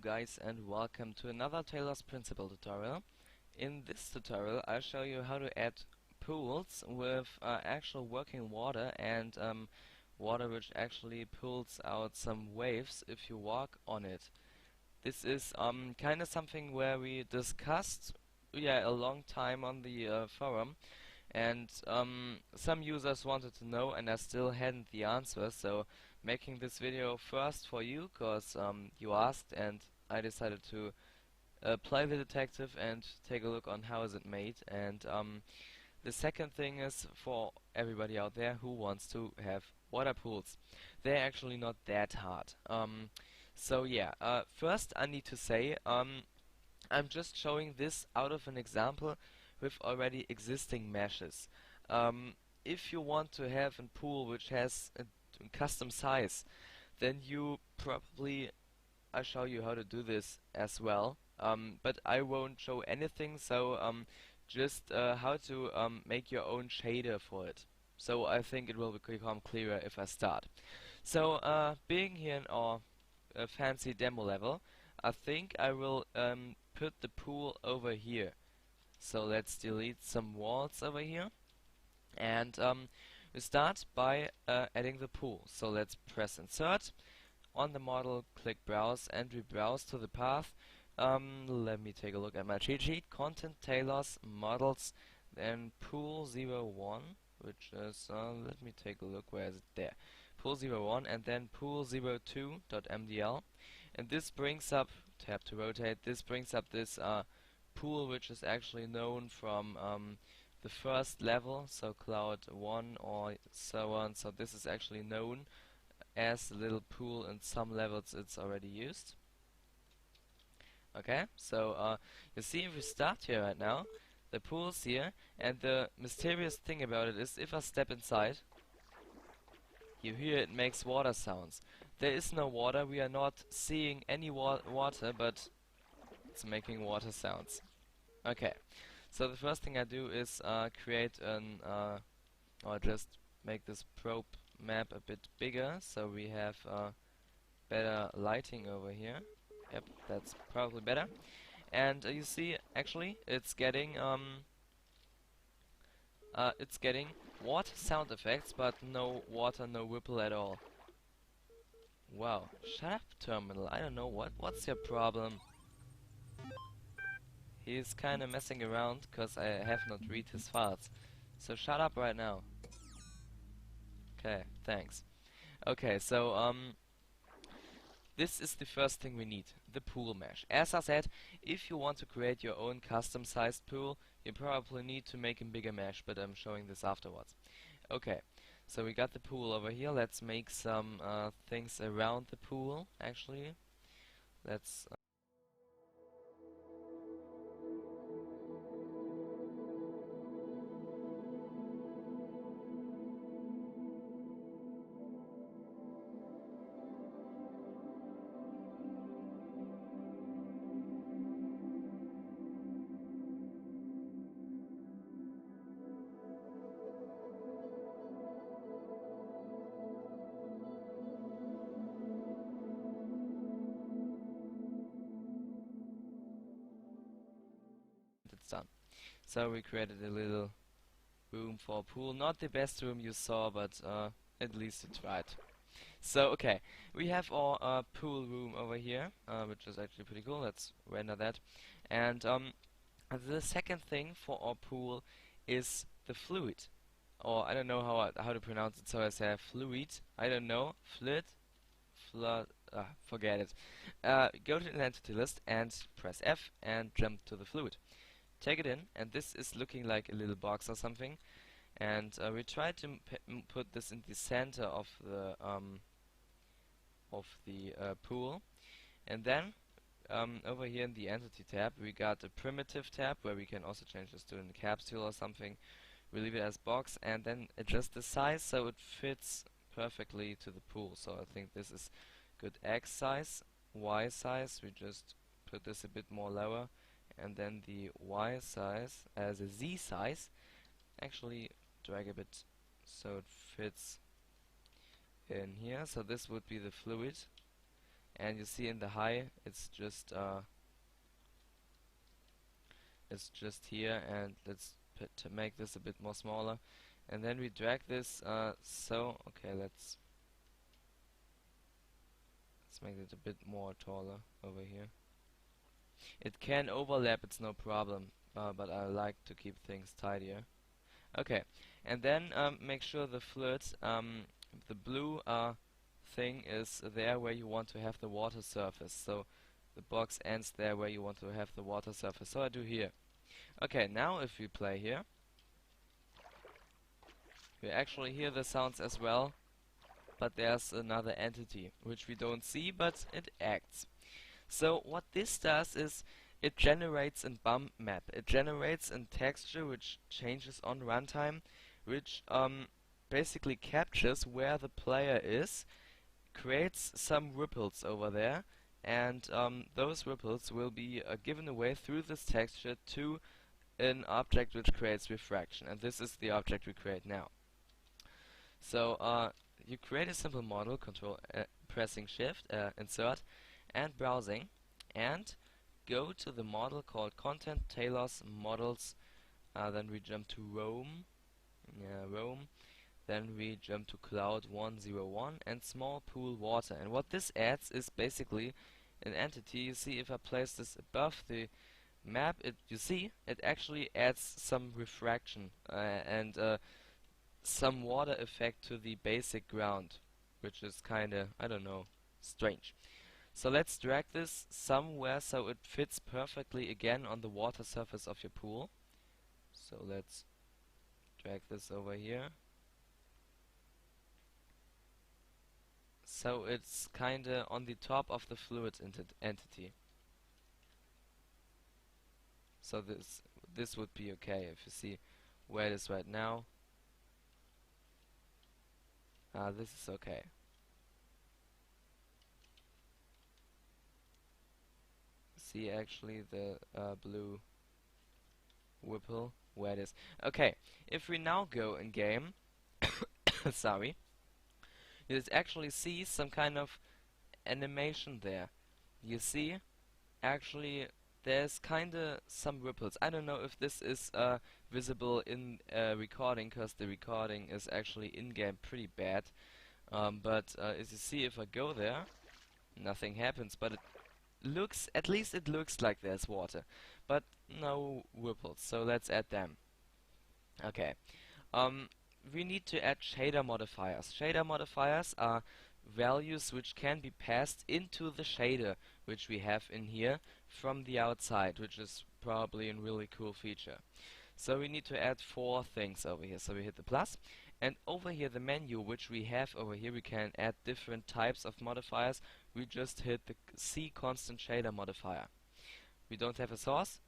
guys, and welcome to another Talos Principle tutorial. In this tutorial I'll show you how to add pools with actual working water and water which actually pulls out some waves if you walk on it. This is kinda something where we discussed a long time on the forum, and some users wanted to know and I still hadn't the answer, so making this video first for you, cause you asked and I decided to play the detective and take a look on how is it made. And the second thing is for everybody out there who wants to have water pools. They're actually not that hard. First I need to say I'm just showing this out of an example with already existing meshes. If you want to have a pool which has a custom size, then you probably I'll show you how to do this as well. But I won't show anything, so just how to make your own shader for it. So I think it will become clearer if I start. So being here in our fancy demo level, I think I will put the pool over here. So let's delete some walls over here, and we start by adding the pool. So let's press insert on the model, click browse, and we browse to the path. Let me take a look at my cheat sheet. Content Talos models, then pool 01, which is let me take a look, where is it? There, pool 01, and then pool 02.mdl, and this brings up, tab to rotate, this brings up this pool which is actually known from the first level, so cloud 1 or so on. So this is actually known as a little pool. In some levels it's already used. Okay, so you see, if we start here right now, the pool's here, and the mysterious thing about it is if I step inside, you hear it makes water sounds. There is no water, we are not seeing any water, but it's making water sounds. Okay, so the first thing I do is create an or just make this probe map a bit bigger, so we have better lighting over here. Yep, that's probably better. And you see, actually, it's getting water sound effects, but no water, no ripple at all. Wow, shut up, terminal. I don't know what's your problem. He's kinda messing around because I have not read his files. So shut up right now. Okay, thanks. Okay, so this is the first thing we need, the pool mesh. As I said, if you want to create your own custom sized pool, you probably need to make a bigger mesh, but I'm showing this afterwards. Okay, so we got the pool over here. Let's make some things around the pool, actually. Let's done. So we created a little room for a pool. Not the best room you saw, but at least you tried. So okay, we have our pool room over here, which is actually pretty cool. Let's render that. And the second thing for our pool is the fluid, or I don't know how to pronounce it, so I say fluid. I don't know, fluid, flood. Forget it. Go to the entity list and press F and jump to the fluid. Take it in, and this is looking like a little box or something, and we try to put this in the center of the pool. And then over here in the entity tab we got a primitive tab where we can also change this to a capsule or something. We leave it as box and then adjust the size so it fits perfectly to the pool. So I think this is good. X size, Y size, we just put this a bit more lower, and then the Y size as a Z size, actually drag a bit so it fits in here. So this would be the fluid, and you see in the high it's just here, and let's to make this a bit more smaller, and then we drag this okay, let's make it a bit more taller over here. It can overlap, it's no problem, but I like to keep things tidier. Okay, and then make sure the fluid, the blue thing is there where you want to have the water surface. So the box ends there where you want to have the water surface. So I do here. Okay, now if we play here, we actually hear the sounds as well, but there's another entity which we don't see, but it acts. So what this does is it generates a bump map. It generates a texture which changes on runtime, which basically captures where the player is, creates some ripples over there, and those ripples will be given away through this texture to an object which creates refraction, and this is the object we create now. So you create a simple model, pressing Shift, Insert, and browsing, and go to the model called Content Talos Models. Then we jump to Rome, then we jump to Cloud 101 and Small Pool Water. And what this adds is basically an entity. You see, if I place this above the map, you see it actually adds some refraction and some water effect to the basic ground, which is kinda, I don't know, strange. So let's drag this somewhere so it fits perfectly again on the water surface of your pool. So let's drag this over here. So it's kinda on the top of the fluid entity. So this would be okay if you see where it is right now. This is okay. See actually the blue whipple where it is. Okay, if we now go in game, sorry, you actually see some kind of animation there. You see, actually, there's kinda some ripples. I don't know if this is visible in recording, because the recording is actually in-game pretty bad. But as you see, if I go there, nothing happens. But it looks, at least it looks like there's water, but no ripples. So let's add them. Okay. We need to add shader modifiers. Shader modifiers are values which can be passed into the shader which we have in here from the outside, which is probably a really cool feature. So we need to add 4 things over here. So we hit the plus, and over here the menu which we have over here, we can add different types of modifiers. We just hit the CConstantShaderModifier. We don't have a source,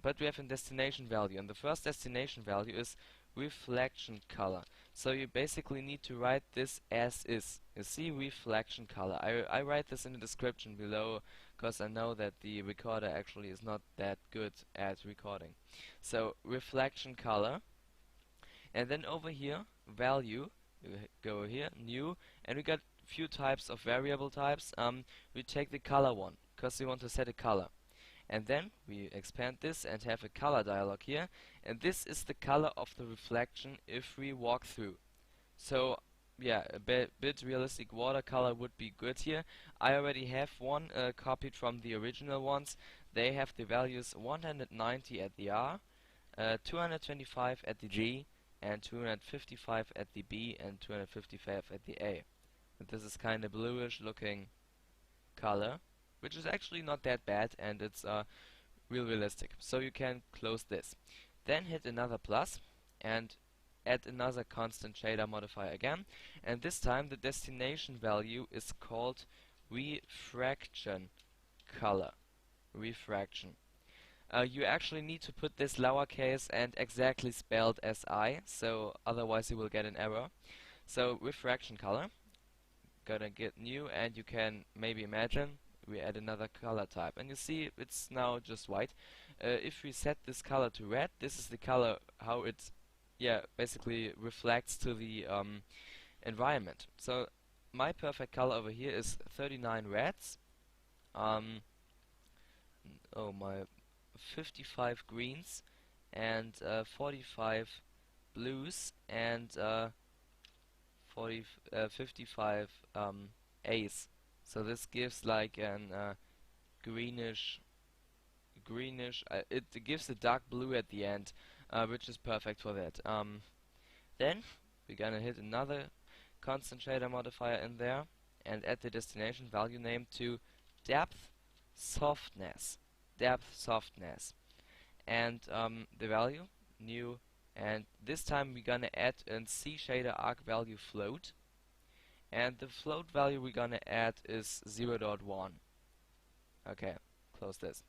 but we have a destination value, and the first destination value is reflection color. So you basically need to write this as is. You see, reflection color. I write this in the description below because I know that the recorder actually is not that good at recording. So reflection color, and then over here value, you go here new, and we got few types of variable types. We take the color one because we want to set a color. And then we expand this and have a color dialog here, and this is the color of the reflection if we walk through. So yeah, a bit realistic watercolor would be good here. I already have one copied from the original ones. They have the values 190 at the R, 225 at the G, and 255 at the B, and 255 at the A. And this is kind of bluish looking color, which is actually not that bad, and it's realistic. So you can close this. Then hit another plus and add another constant shader modifier again, and this time the destination value is called refraction color. Refraction. You actually need to put this lowercase and exactly spelled as I, so otherwise you will get an error. So refraction color, gonna get new, and you can maybe imagine we add another color type, and you see it's now just white. If we set this color to red, this is the color how it basically reflects to the environment. So my perfect color over here is 39 reds, um, oh my, 55 greens and 45 blues and 55 A's. So this gives like an greenish, it gives a dark blue at the end, which is perfect for that. Then we're gonna hit another constant shader modifier in there and add the destination value name to depth softness. Depth softness. And the value, new, and this time we're gonna add an CShaderArgValFLOAT, and the float value we're gonna add is 0.1. Okay, close this.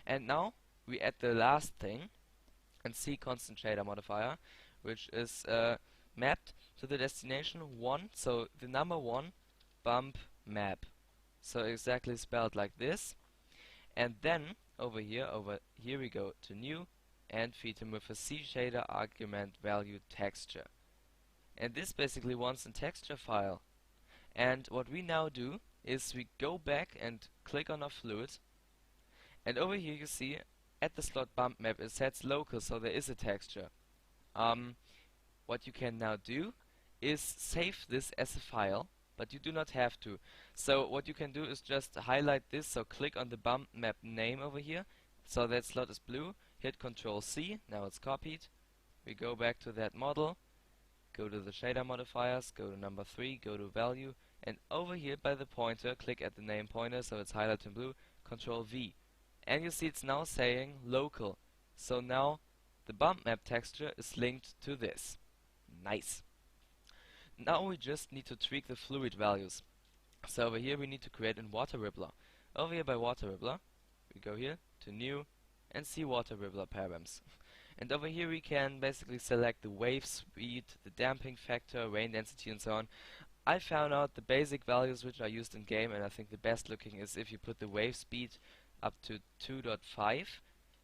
And now we add the last thing, and CConstantShaderModifier, which is mapped to the destination 1, so the number 1 bump map. So exactly spelled like this. And then over here we go to new and feed him with a CShaderArgValTexture. And this basically wants a texture file. And what we now do is we go back and click on our fluid, and over here you see at the slot bump map it sets local, so there is a texture. What you can now do is save this as a file, but you do not have to. So what you can do is just highlight this, so click on the bump map name over here, so that slot is blue, hit Ctrl C, now it's copied. We go back to that model, go to the shader modifiers, go to number 3, go to value, and over here by the pointer, click at the name pointer, so it's highlighted in blue, Ctrl V. And you see it's now saying local. So now the bump map texture is linked to this. Nice. Now we just need to tweak the fluid values. So over here we need to create a water rippler. Over here by water rippler, we go here to new and see water rippler params. And over here we can basically select the wave speed, the damping factor, rain density and so on. I found out the basic values which are used in game, and I think the best looking is if you put the wave speed up to 2.5,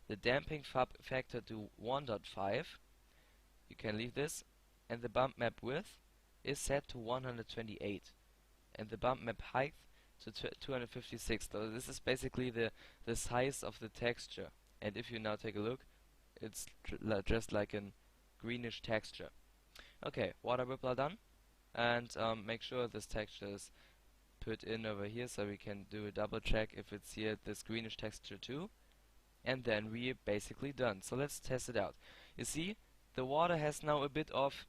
the damping factor to 1.5, you can leave this, and the bump map width is set to 128, and the bump map height to 256. So this is basically the size of the texture. And if you now take a look, it's just like a greenish texture. Okay, water rippler done, and make sure this texture is put in over here so we can do a double check if it's here this greenish texture too, and then we're basically done. So let's test it out. You see the water has now a bit of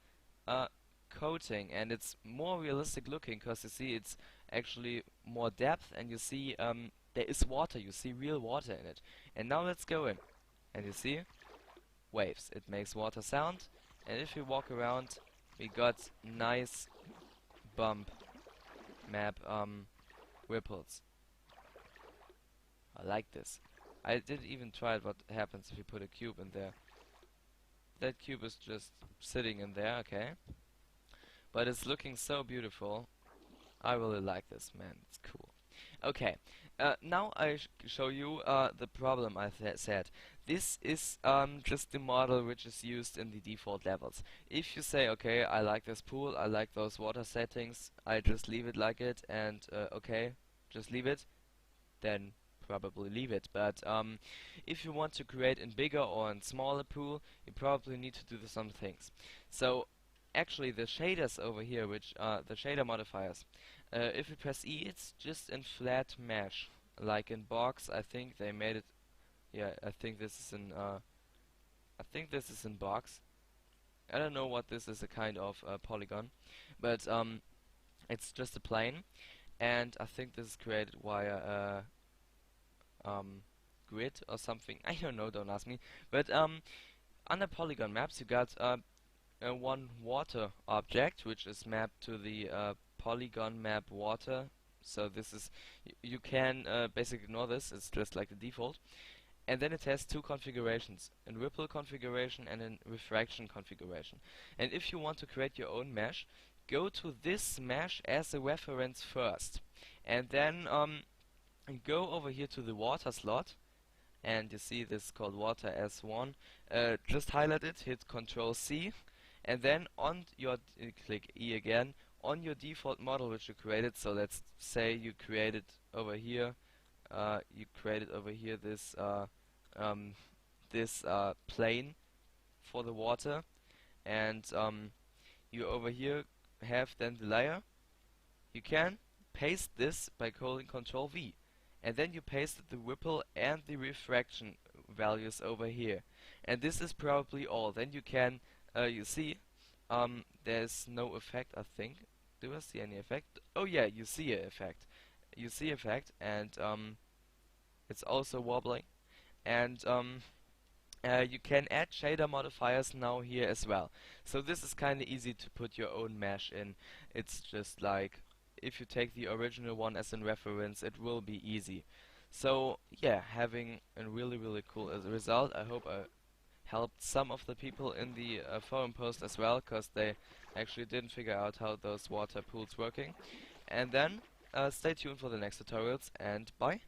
coating, and it's more realistic looking because you see it's actually more depth, and you see there is water, you see real water in it. And now let's go in, and you see waves, it makes water sound, and if you walk around we got nice bump map ripples. I like this. I did even try what happens if you put a cube in there. That cube is just sitting in there, okay, but it's looking so beautiful. I really like this, man, it's cool. Okay, now I show you the problem I said. This is just the model which is used in the default levels. If you say, okay, I like this pool, I like those water settings, I just leave it like it, and okay, just leave it, then probably leave it. But if you want to create a bigger or a smaller pool, you probably need to do some things. So actually the shaders over here, which are the shader modifiers, if you press E, it's just in flat mesh, like in box. I think they made it. Yeah, I think this is in. Box. I don't know what this is, a kind of polygon, but it's just a plane, and I think this is created via grid or something. I don't know. Don't ask me. But under polygon maps, you got one water object, which is mapped to the polygon map water. So this is, you can basically ignore this, it's just like the default. And then it has two configurations, a ripple configuration and a refraction configuration. And if you want to create your own mesh, go to this mesh as a reference first, and then go over here to the water slot, and you see this is called water S1. Just highlight it, hit Ctrl C, and then on your click E again on your default model which you created. So let's say you created over here you created over here um, this plane for the water, and you over here have then the layer. You can paste this by holding Ctrl V, and then you paste the ripple and the refraction values over here, and this is probably all. Then you can you see there's no effect, I think. Do I see any effect? Oh yeah, you see an effect. You see effect, and it's also wobbling, and you can add shader modifiers now here as well. So this is kind of easy to put your own mesh in. It's just like if you take the original one as a reference, it will be easy. So yeah, having a really cool result. I hope I helped some of the people in the forum post as well, because they actually didn't figure out how those water pools working. And then stay tuned for the next tutorials, and bye.